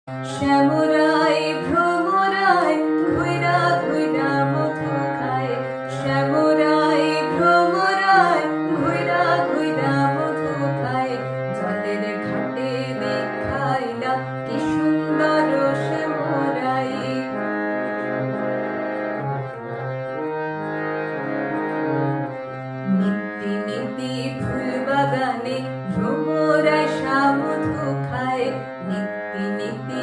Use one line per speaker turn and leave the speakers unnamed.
শ্যামরাই ভ্রমরাই ঘুইরা ঘুইরা মধু খায়। শ্যামরাই ভ্রমরাই ঘুইরা ঘুইরা মধু খায়। জলের ঘাটে দেখাইলা কি সুন্দর শ্যামরাই। নিত্যি নিত্যি ফুল বাগানে ভ্রমরাই মধু খায়। নিত্যি নিত্যি